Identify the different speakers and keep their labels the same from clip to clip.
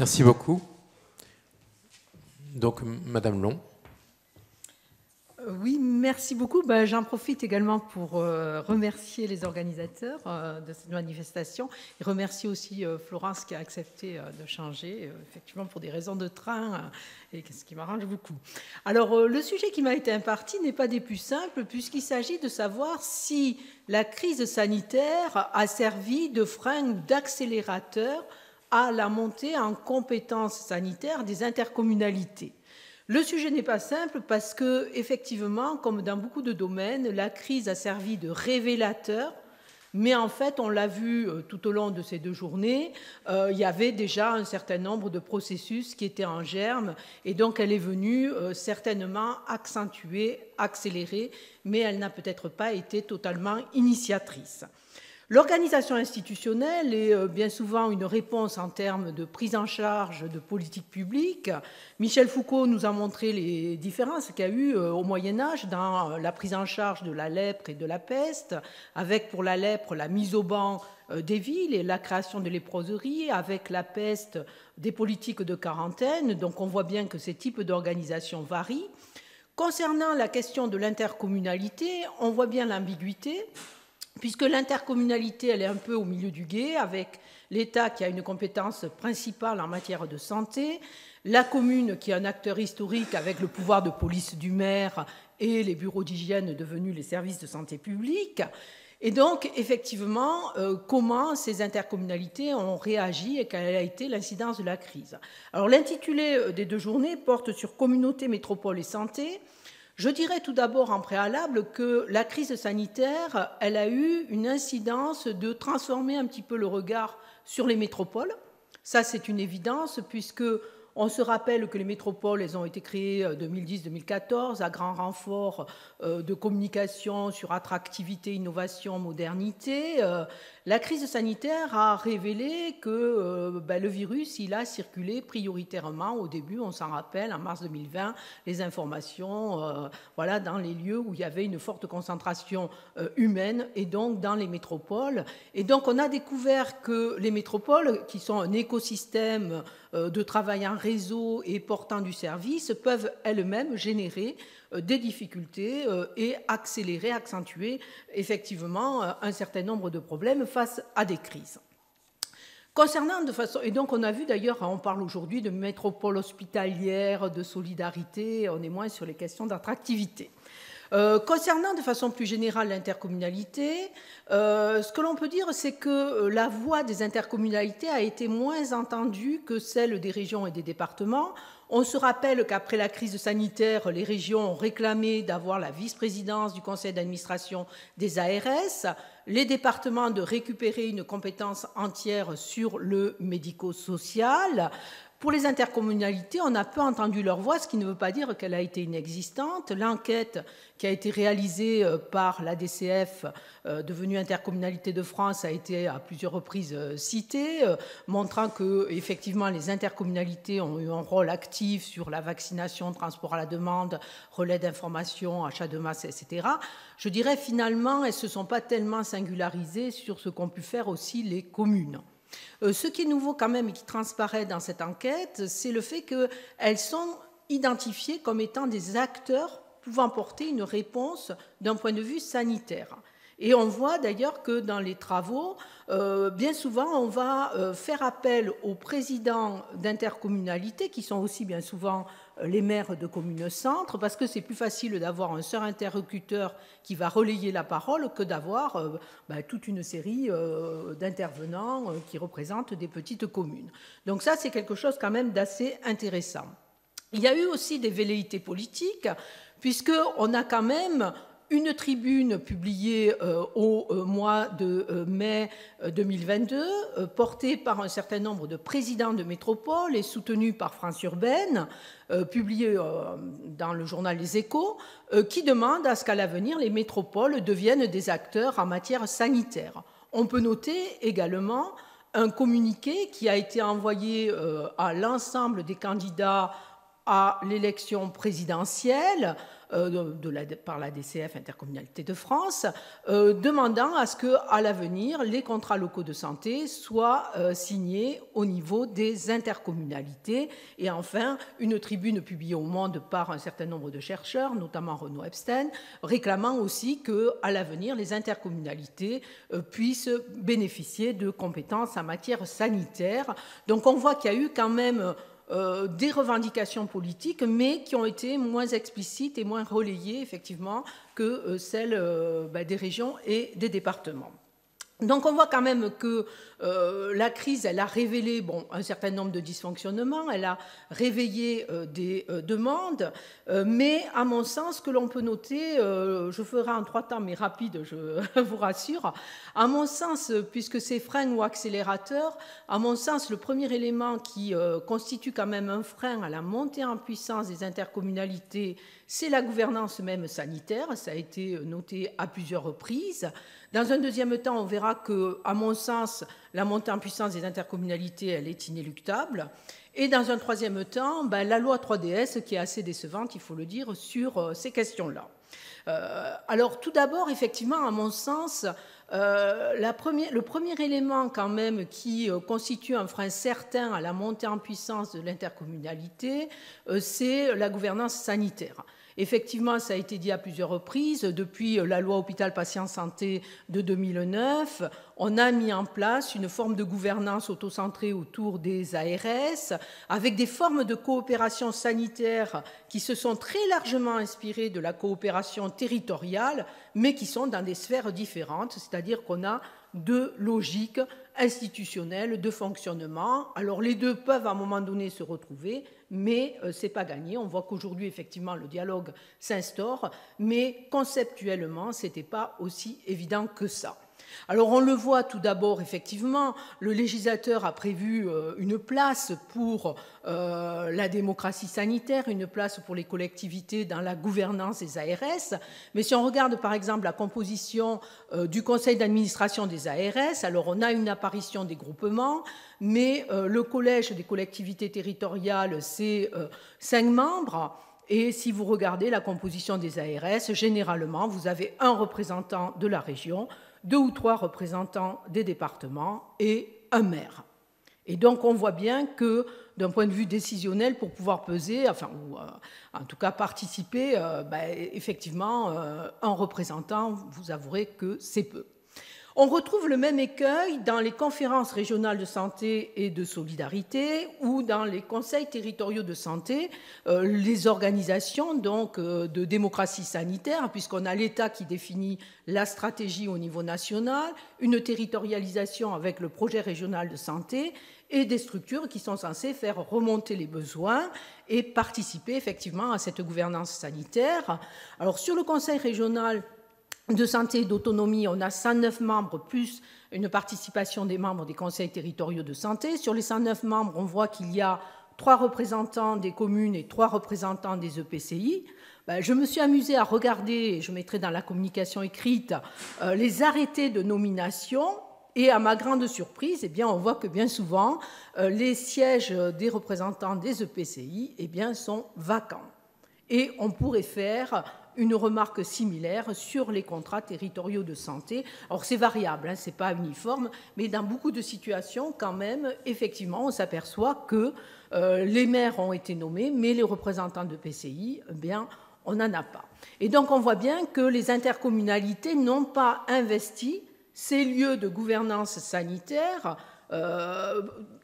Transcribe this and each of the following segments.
Speaker 1: Merci beaucoup. Donc, Madame Long.
Speaker 2: Oui, merci beaucoup. J'en profite également pour remercier les organisateurs de cette manifestation et remercier aussi Florence qui a accepté de changer, effectivement pour des raisons de train, et ce qui m'arrange beaucoup. Alors, le sujet qui m'a été imparti n'est pas des plus simples, puisqu'il s'agit de savoir si la crise sanitaire a servi de frein ou d'accélérateur à la montée en compétences sanitaires des intercommunalités. Le sujet n'est pas simple parce que, effectivement, comme dans beaucoup de domaines, la crise a servi de révélateur, mais en fait, on l'a vu tout au long de ces 2 journées, il y avait déjà un certain nombre de processus qui étaient en germe, et donc elle est venue certainement accentuer, accélérer, mais elle n'a peut-être pas été totalement initiatrice. L'organisation institutionnelle est bien souvent une réponse en termes de prise en charge de politique publique. Michel Foucault nous a montré les différences qu'il y a eu au Moyen-Âge dans la prise en charge de la lèpre et de la peste, avec pour la lèpre la mise au ban des villes et la création de léproseries, avec la peste des politiques de quarantaine. Donc on voit bien que ces types d'organisations varient. Concernant la question de l'intercommunalité, on voit bien l'ambiguïté, puisque l'intercommunalité, elle est un peu au milieu du gué, avec l'État qui a une compétence principale en matière de santé, la commune qui est un acteur historique avec le pouvoir de police du maire et les bureaux d'hygiène devenus les services de santé publique. Et donc, effectivement, comment ces intercommunalités ont réagi et quelle a été l'incidence de la crise. Alors, l'intitulé des 2 journées porte sur communauté, métropole et santé. Je dirais tout d'abord en préalable que la crise sanitaire, elle a eu une incidence de transformer un petit peu le regard sur les métropoles. Ça, c'est une évidence, puisque on se rappelle que les métropoles, elles ont été créées 2010-2014 à grand renfort de communication sur attractivité, innovation, modernité. La crise sanitaire a révélé que le virus, il a circulé prioritairement au début, on s'en rappelle, en mars 2020, les informations dans les lieux où il y avait une forte concentration humaine et donc dans les métropoles. Et donc on a découvert que les métropoles, qui sont un écosystème de travail en réseau et portant du service, peuvent elles-mêmes générer des difficultés et accélérer, accentuer effectivement un certain nombre de problèmes face à des crises. Concernant de façon, et donc on a vu d'ailleurs, on parle aujourd'hui de métropole hospitalière, de solidarité, on est moins sur les questions d'attractivité. Concernant de façon plus générale l'intercommunalité, ce que l'on peut dire, c'est que la voix des intercommunalités a été moins entendue que celle des régions et des départements. On se rappelle qu'après la crise sanitaire, les régions ont réclamé d'avoir la vice-présidence du conseil d'administration des ARS, les départements de récupérer une compétence entière sur le médico-social. Pour les intercommunalités, on a peu entendu leur voix, ce qui ne veut pas dire qu'elle a été inexistante. L'enquête qui a été réalisée par l'ADCF, devenue Intercommunalité de France, a été à plusieurs reprises citée, montrant que effectivement les intercommunalités ont eu un rôle actif sur la vaccination, transport à la demande, relais d'information, achat de masse, etc. Je dirais finalement, elles ne se sont pas tellement singularisées sur ce qu'ont pu faire aussi les communes. Ce qui est nouveau quand même et qui transparaît dans cette enquête, c'est le fait qu'elles sont identifiées comme étant des acteurs pouvant porter une réponse d'un point de vue sanitaire. Et on voit d'ailleurs que dans les travaux, bien souvent, on va faire appel aux présidents d'intercommunalités, qui sont aussi bien souvent les maires de communes-centres, parce que c'est plus facile d'avoir un seul interlocuteur qui va relayer la parole que d'avoir toute une série d'intervenants qui représentent des petites communes. Donc ça, c'est quelque chose quand même d'assez intéressant. Il y a eu aussi des velléités politiques, puisqu'on a quand même une tribune publiée au mois de mai 2022, portée par un certain nombre de présidents de métropole et soutenue par France Urbaine, publiée dans le journal Les Échos, qui demande à ce qu'à l'avenir, les métropoles deviennent des acteurs en matière sanitaire. On peut noter également un communiqué qui a été envoyé à l'ensemble des candidats à l'élection présidentielle par la DCF, Intercommunalité de France, demandant à ce qu'à l'avenir, les contrats locaux de santé soient signés au niveau des intercommunalités. Et enfin, une tribune publiée au Monde par un certain nombre de chercheurs, notamment Renaud Epstein, réclamant aussi qu'à l'avenir, les intercommunalités puissent bénéficier de compétences en matière sanitaire. Donc on voit qu'il y a eu quand même des revendications politiques, mais qui ont été moins explicites et moins relayées, effectivement, que celles des régions et des départements. Donc on voit quand même que la crise, elle a révélé un certain nombre de dysfonctionnements, elle a réveillé des demandes, mais à mon sens, ce que l'on peut noter, je ferai en 3 temps, mais rapide, je vous rassure, à mon sens, puisque c'est frein ou accélérateur, à mon sens, le premier élément qui constitue quand même un frein à la montée en puissance des intercommunalités, c'est la gouvernance même sanitaire, ça a été noté à plusieurs reprises. Dans un deuxième temps, on verra que, à mon sens, la montée en puissance des intercommunalités, elle est inéluctable. Et dans un troisième temps, la loi 3DS, qui est assez décevante, il faut le dire, sur ces questions-là. Alors, tout d'abord, effectivement, à mon sens, le premier élément quand même qui constitue un frein certain à la montée en puissance de l'intercommunalité, c'est la gouvernance sanitaire. Effectivement, ça a été dit à plusieurs reprises, depuis la loi Hôpital-Patient-Santé de 2009, on a mis en place une forme de gouvernance autocentrée autour des ARS, avec des formes de coopération sanitaire qui se sont très largement inspirées de la coopération territoriale, mais qui sont dans des sphères différentes, c'est-à-dire qu'on a 2 logiques institutionnelles de fonctionnement. Alors les deux peuvent à un moment donné se retrouver, mais ce n'est pas gagné. On voit qu'aujourd'hui, effectivement, le dialogue s'instaure, mais conceptuellement, ce n'était pas aussi évident que ça. Alors on le voit tout d'abord, effectivement, le législateur a prévu une place pour la démocratie sanitaire, une place pour les collectivités dans la gouvernance des ARS. Mais si on regarde par exemple la composition du conseil d'administration des ARS, alors on a une apparition des groupements, mais le collège des collectivités territoriales, c'est 5 membres. Et si vous regardez la composition des ARS, généralement, vous avez un représentant de la région, 2 ou 3 représentants des départements et un maire. Et donc, on voit bien que, d'un point de vue décisionnel, pour pouvoir peser, ou en tout cas participer, effectivement, un représentant, vous avouerez que c'est peu. On retrouve le même écueil dans les conférences régionales de santé et de solidarité ou dans les conseils territoriaux de santé, les organisations donc de démocratie sanitaire, puisqu'on a l'État qui définit la stratégie au niveau national, une territorialisation avec le projet régional de santé et des structures qui sont censées faire remonter les besoins et participer effectivement à cette gouvernance sanitaire. Alors sur le conseil régional de santé et d'autonomie, on a 109 membres plus une participation des membres des conseils territoriaux de santé. Sur les 109 membres, on voit qu'il y a 3 représentants des communes et 3 représentants des EPCI. Je me suis amusée à regarder, et je mettrai dans la communication écrite, les arrêtés de nomination. Et à ma grande surprise, on voit que bien souvent, les sièges des représentants des EPCI sont vacants. Et on pourrait faire une remarque similaire sur les contrats territoriaux de santé. Alors c'est variable, ce n'est pas uniforme, mais dans beaucoup de situations, quand même, effectivement, on s'aperçoit que les maires ont été nommés, mais les représentants de PCI, on n'en a pas. Et donc on voit bien que les intercommunalités n'ont pas investi ces lieux de gouvernance sanitaire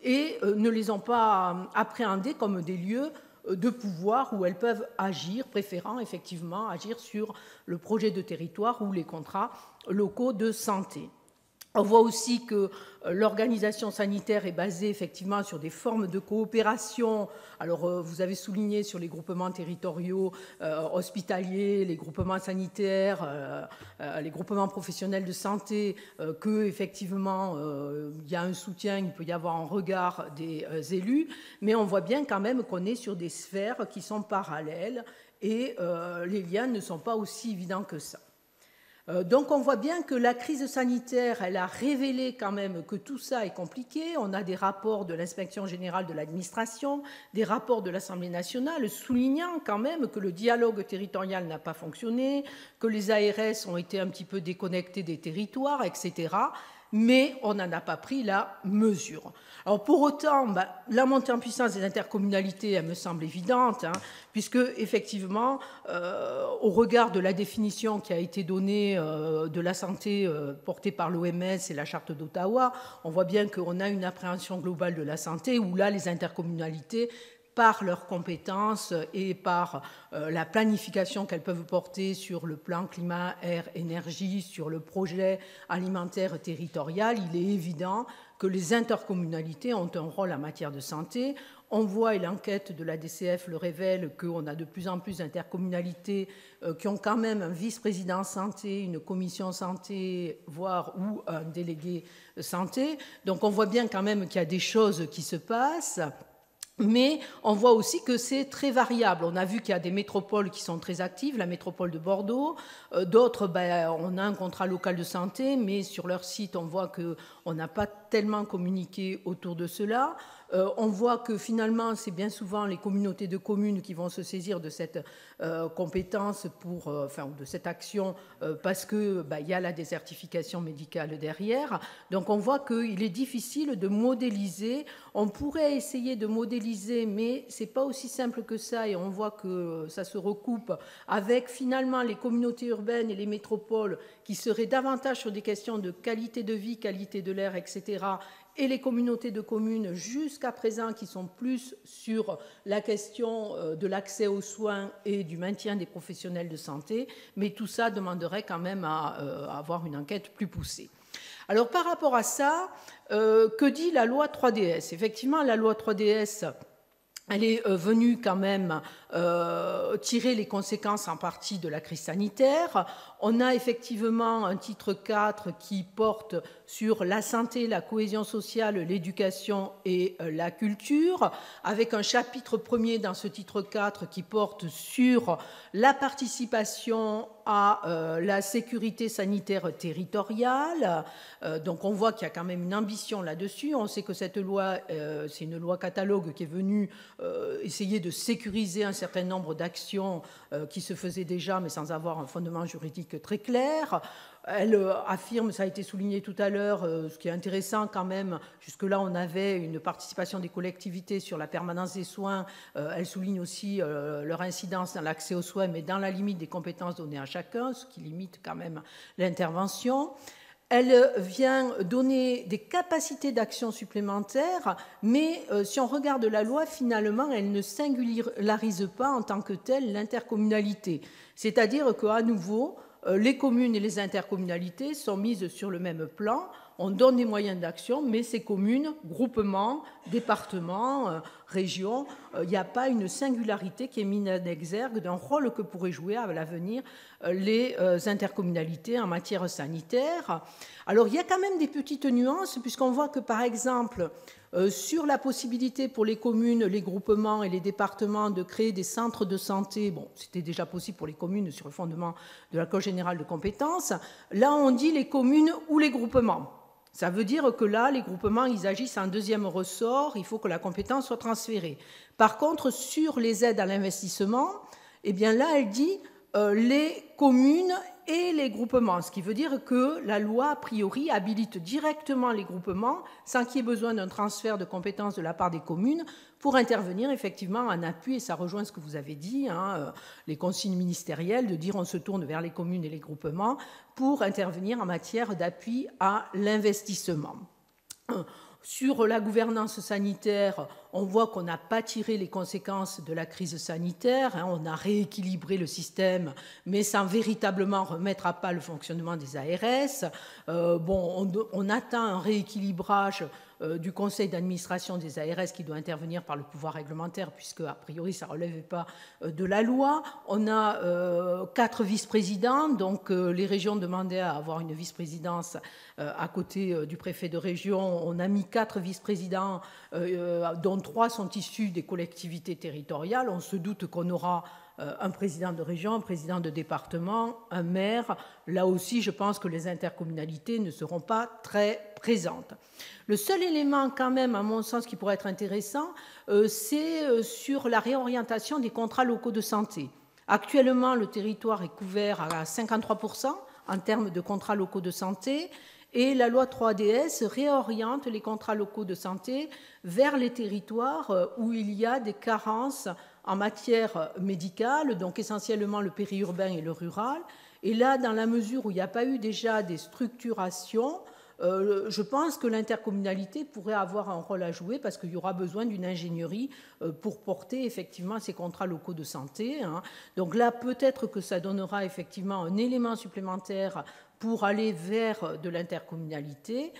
Speaker 2: et ne les ont pas appréhendés comme des lieux de pouvoir où elles peuvent agir, préférant effectivement agir sur le projet de territoire ou les contrats locaux de santé. On voit aussi que l'organisation sanitaire est basée effectivement sur des formes de coopération. Alors, vous avez souligné sur les groupements territoriaux hospitaliers, les groupements sanitaires, les groupements professionnels de santé, que effectivement il y a un soutien, il peut y avoir un regard des élus, mais on voit bien quand même qu'on est sur des sphères qui sont parallèles et les liens ne sont pas aussi évidents que ça. Donc on voit bien que la crise sanitaire, elle a révélé quand même que tout ça est compliqué. On a des rapports de l'Inspection générale de l'administration, des rapports de l'Assemblée nationale soulignant quand même que le dialogue territorial n'a pas fonctionné, que les ARS ont été un petit peu déconnectés des territoires, etc. Mais on n'en a pas pris la mesure. Alors pour autant, la montée en puissance des intercommunalités, elle me semble évidente, puisque effectivement, au regard de la définition qui a été donnée de la santé portée par l'OMS et la Charte d'Ottawa, on voit bien qu'on a une appréhension globale de la santé où là, les intercommunalités, par leurs compétences et par la planification qu'elles peuvent porter sur le plan climat, air, énergie, sur le projet alimentaire territorial, il est évident que les intercommunalités ont un rôle en matière de santé. On voit, et l'enquête de la DCF le révèle, qu'on a de plus en plus d'intercommunalités qui ont quand même un vice-président santé, une commission santé, voire ou un délégué santé. Donc on voit bien quand même qu'il y a des choses qui se passent. Mais on voit aussi que c'est très variable. On a vu qu'il y a des métropoles qui sont très actives, la métropole de Bordeaux. D'autres, on a un contrat local de santé, mais sur leur site, on voit qu'on n'a pas tellement communiqué autour de cela. On voit que finalement, c'est bien souvent les communautés de communes qui vont se saisir de cette compétence de cette action parce que il y a la désertification médicale derrière. Donc on voit qu'il est difficile de modéliser. On pourrait essayer de modéliser, mais c'est pas aussi simple que ça. Et on voit que ça se recoupe avec finalement les communautés urbaines et les métropoles qui seraient davantage sur des questions de qualité de vie, qualité de l'air, etc., et les communautés de communes jusqu'à présent qui sont plus sur la question de l'accès aux soins et du maintien des professionnels de santé, mais tout ça demanderait quand même à avoir une enquête plus poussée. Alors par rapport à ça, que dit la loi 3DS ? Effectivement, la loi 3DS, elle est venue quand même tirer les conséquences en partie de la crise sanitaire. On a effectivement un titre 4 qui porte sur la santé, la cohésion sociale, l'éducation et la culture, avec un chapitre premier dans ce titre 4 qui porte sur la participation à la sécurité sanitaire territoriale. Donc on voit qu'il y a quand même une ambition là-dessus. On sait que cette loi, c'est une loi catalogue qui est venue essayer de sécuriser un certain nombre d'actions qui se faisaient déjà, mais sans avoir un fondement juridique très clair. Elle affirme, ça a été souligné tout à l'heure, ce qui est intéressant quand même, jusque-là on avait une participation des collectivités sur la permanence des soins, elle souligne aussi leur incidence dans l'accès aux soins, mais dans la limite des compétences données à chacun, ce qui limite quand même l'intervention. Elle vient donner des capacités d'action supplémentaires, mais si on regarde la loi, finalement, elle ne singularise pas en tant que telle l'intercommunalité. C'est-à-dire qu'à nouveau, les communes et les intercommunalités sont mises sur le même plan. On donne des moyens d'action, mais ces communes, groupements, départements, régions, il n'y a pas une singularité qui est mise en exergue d'un rôle que pourraient jouer à l'avenir les intercommunalités en matière sanitaire. Alors, il y a quand même des petites nuances, puisqu'on voit que, par exemple, sur la possibilité pour les communes, les groupements et les départements de créer des centres de santé, bon, c'était déjà possible pour les communes sur le fondement de l'accord général de compétences, là, on dit les communes ou les groupements. Ça veut dire que là, les groupements, ils agissent en deuxième ressort, il faut que la compétence soit transférée. Par contre, sur les aides à l'investissement, eh bien là, elle dit les communes et les groupements, ce qui veut dire que la loi, a priori, habilite directement les groupements, sans qu'il y ait besoin d'un transfert de compétences de la part des communes, pour intervenir effectivement en appui, et ça rejoint ce que vous avez dit, les consignes ministérielles, de dire on se tourne vers les communes et les groupements pour intervenir en matière d'appui à l'investissement. Sur la gouvernance sanitaire, on voit qu'on n'a pas tiré les conséquences de la crise sanitaire, on a rééquilibré le système, mais sans véritablement remettre à pas le fonctionnement des ARS. On attend un rééquilibrage du conseil d'administration des ARS qui doit intervenir par le pouvoir réglementaire, puisque a priori ça ne relève pas de la loi. On a 4 vice-présidents, donc les régions demandaient à avoir une vice-présidence à côté du préfet de région. On a mis 4 vice-présidents, dont dont 3 sont issus des collectivités territoriales. On se doute qu'on aura un président de région, un président de département, un maire. Là aussi, je pense que les intercommunalités ne seront pas très présentes. Le seul élément, quand même, à mon sens, qui pourrait être intéressant, c'est sur la réorientation des contrats locaux de santé. Actuellement, le territoire est couvert à 53% en termes de contrats locaux de santé, et la loi 3DS réoriente les contrats locaux de santé vers les territoires où il y a des carences en matière médicale, donc essentiellement le périurbain et le rural. Et là, dans la mesure où il n'y a pas eu déjà des structurations, je pense que l'intercommunalité pourrait avoir un rôle à jouer parce qu'il y aura besoin d'une ingénierie pour porter effectivement ces contrats locaux de santé. Donc là, peut-être que ça donnera effectivement un élément supplémentaire pour aller vers de l'intercommunalité.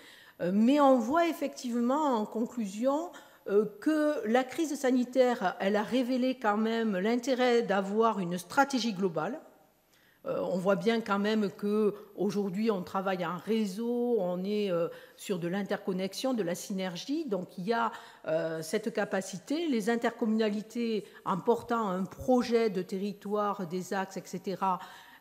Speaker 2: Mais on voit effectivement en conclusion que la crise sanitaire, elle a révélé quand même l'intérêt d'avoir une stratégie globale. On voit bien quand même qu'aujourd'hui, on travaille en réseau, on est sur de l'interconnexion, de la synergie. Donc, il y a cette capacité. Les intercommunalités, en portant un projet de territoire, des axes, etc.,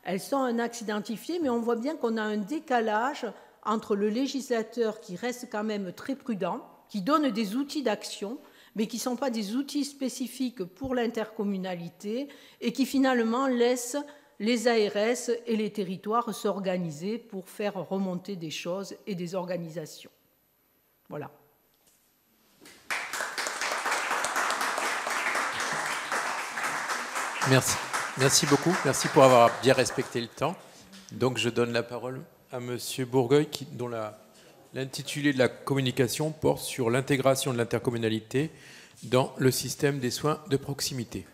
Speaker 2: elles sont un axe identifié, mais on voit bien qu'on a un décalage entre le législateur qui reste quand même très prudent, qui donne des outils d'action, mais qui ne sont pas des outils spécifiques pour l'intercommunalité et qui finalement laissent les ARS et les territoires s'organiser pour faire remonter des choses et des organisations. Voilà.
Speaker 1: Merci. Merci beaucoup. Merci pour avoir bien respecté le temps. Donc, je donne la parole à Monsieur Bourgueil, dont l'intitulé de la communication porte sur l'intégration de l'intercommunalité dans le système des soins de proximité.